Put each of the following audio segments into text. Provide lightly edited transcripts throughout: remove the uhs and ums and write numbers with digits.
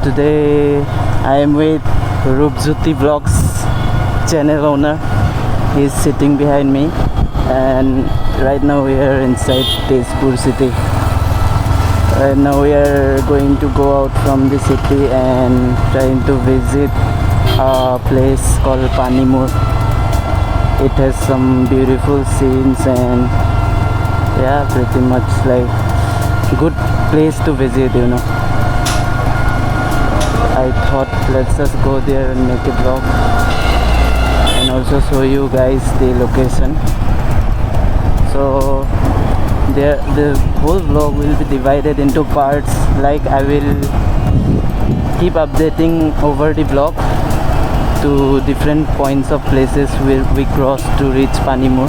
Today I am with Rupjyoti Vlogs channel owner. He is sitting behind me, and right now we are inside Tezpur city. Right now we are going to go out from the city and trying to visit a place called Panimur. It has some beautiful scenes and yeah, pretty much like good place to visit, you know. I thought let's just go there and make a vlog and also show you guys the location. So the whole vlog will be divided into parts. Like I will keep updating over the vlog to different points of places where we cross to reach Panimur.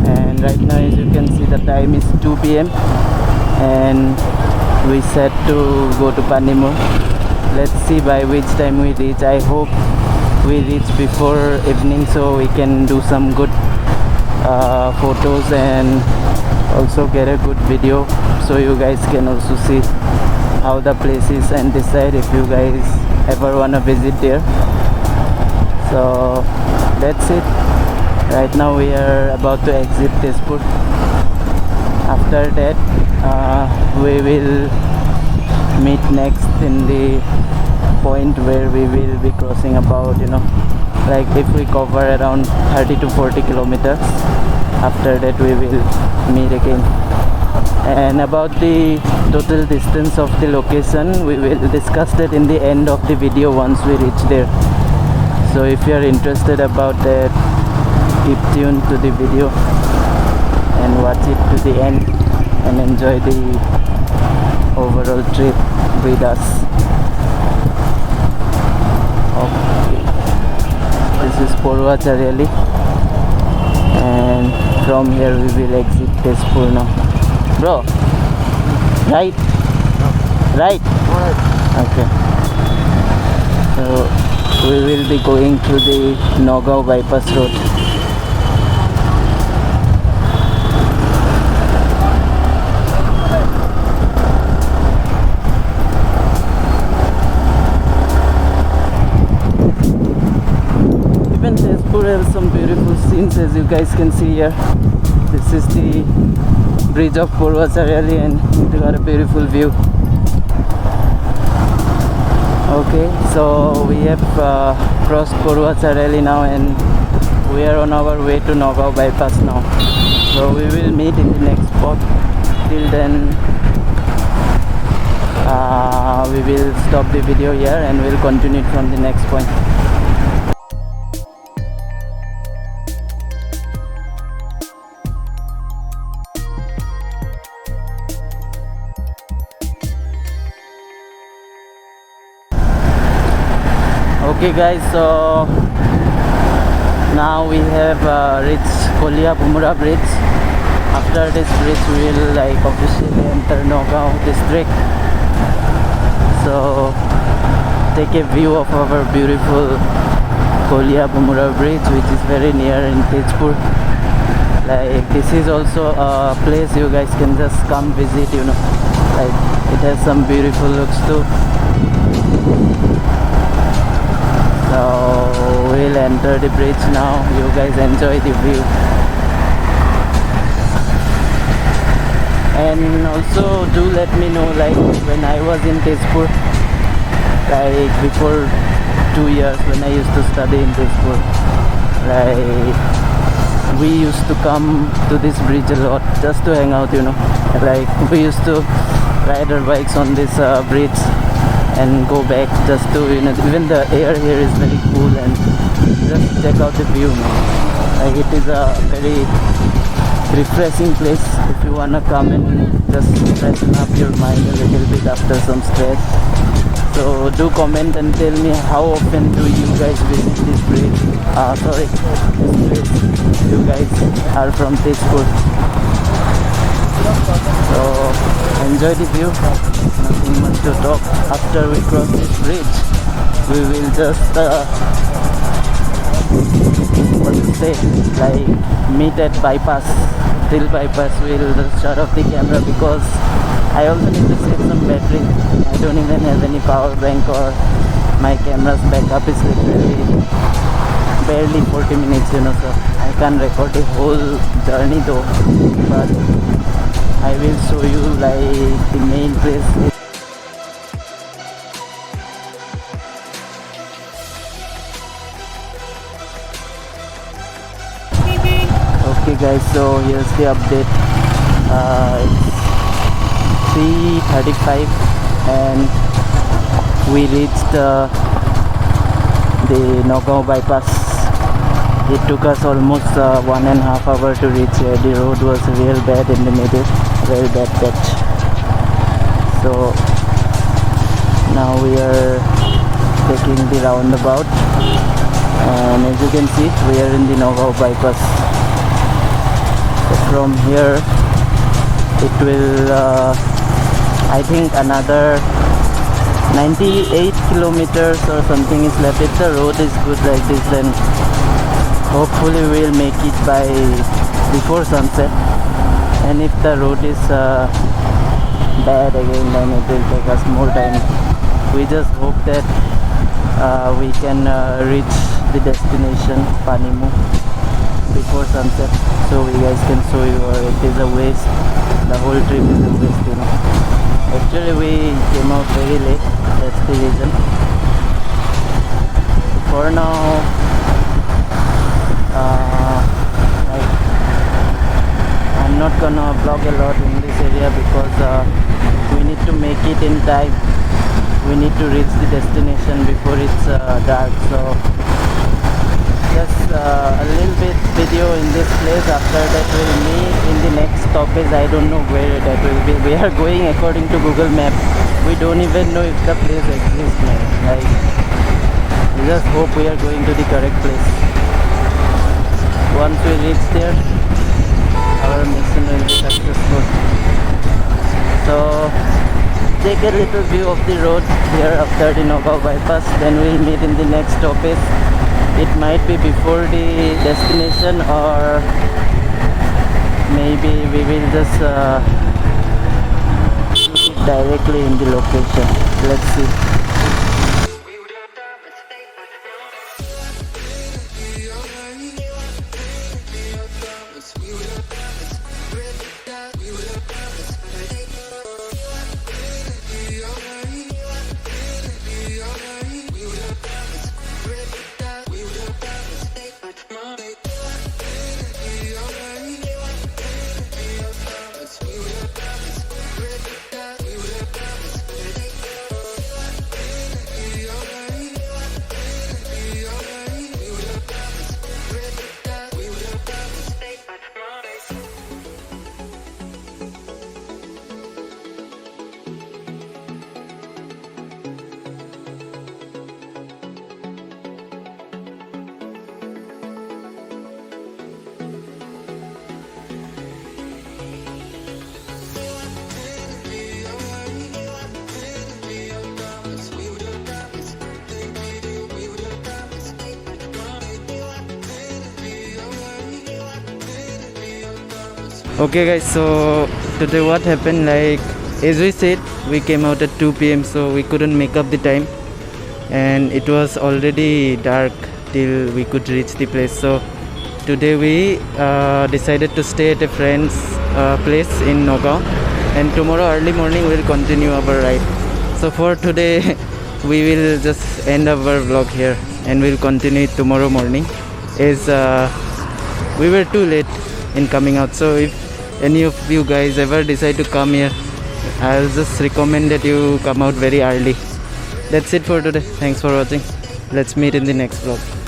And right now, as you can see, the time is 2 p.m. and we set to go to Panimur. Let's see by which time we reach. I hope we reach before evening so we can do some good photos and also get a good video so you guys can also see how the place is and decide if you guys ever wanna visit there. So that's it. Right now we are about to exit Tezpur. After that we will meet next in the point where we will be crossing about, you know, like if we cover around 30 to 40 kilometers. After that we will meet again. And about the total distance of the location, we will discuss that in the end of the video once we reach there. So if you are interested about that, keep tuned to the video and watch it to the end and enjoy the overall trip with us. Okay, this is Porwachariali, and from here we will exit Tezpur now. Bro, right? Right? Okay. So we will be going through the Noko Bypass road. Even Tezpur has some beautiful scenes, as you guys can see here. This is the bridge of Porwachariali and it got a beautiful view. Okay, so we have crossed Porwachariali now and we are on our way to Noko Bypass now. So we will meet in the next spot. Till then we will stop the video here and we'll continue it from the next point. Okay guys, so now we have reached Bomura bridge. After this bridge we will like officially enter Nogao district. So take a view of our beautiful Bomura bridge, which is very near in Tezpur. Like this is also a place you guys can just come visit, you know. Like it has some beautiful looks too. So we'll enter the bridge now. You guys enjoy the view. And also do let me know, like when I was in Tezpur, like before 2 years when I used to study in Tezpur, like we used to come to this bridge a lot just to hang out, you know. Like we used to ride our bikes on this bridge and go back just to, you know, even the air here is very cool and just check out the view, man. Like it is a very refreshing place if you wanna come and just freshen up your mind a little bit after some stress. So do comment and tell me how often do you guys visit this bridge, this place. You guys are from Tezpur. So enjoy the view. Nothing much to talk. After we cross this bridge, we will just what to say, like meet at bypass. Till bypass we'll just shut off the camera because I also need to save some battery. I don't even have any power bank, or my camera's backup is literally barely 40 minutes, you know, so I can't record the whole journey though, but I will show you like the main place. Okay guys, so here's the update. It's 3:35 and we reached the Noko Bypass. It took us almost 1.5 hours to reach here. The road was real bad in the middle, very bad patch. So now we are taking the roundabout, and as you can see, we are in the Noko Bypass. So from here it will I think another 98 kilometers or something is left. If the road is good like this, then hopefully we'll make it by before sunset, and if the road is bad again, then it will take us more time. We just hope that we can reach the destination Panimur before sunset, so we guys can show you, or it is a waste. The whole trip is a waste, you know. Actually we came out very late, that's the reason. For now like, I'm not gonna vlog a lot in this area because we need to make it in time. We need to reach the destination before it's dark, so just a little bit video in this place. After that we'll meet in the next stoppage. I don't know where that will be. We are going according to Google Map. We don't even know if the place exists, man. Like, we just hope we are going to the correct place. Once we reach there, our mission will be successful. So take a little view of the road here after the Noko Bypass, then we'll meet in the next stoppage. It might be before the destination, or maybe we will just shoot it directly in the location. Let's see. Okay guys, so today what happened, like as we said, we came out at 2 PM, so we couldn't make up the time, and it was already dark till we could reach the place. So today we decided to stay at a friend's place in Nogao, and tomorrow early morning we'll continue our ride. So for today we will just end our vlog here, and we'll continue it tomorrow morning, as we were too late in coming out. So if any of you guys ever decide to come here, I'll just recommend that you come out very early. That's it for today. Thanks for watching. Let's meet in the next vlog.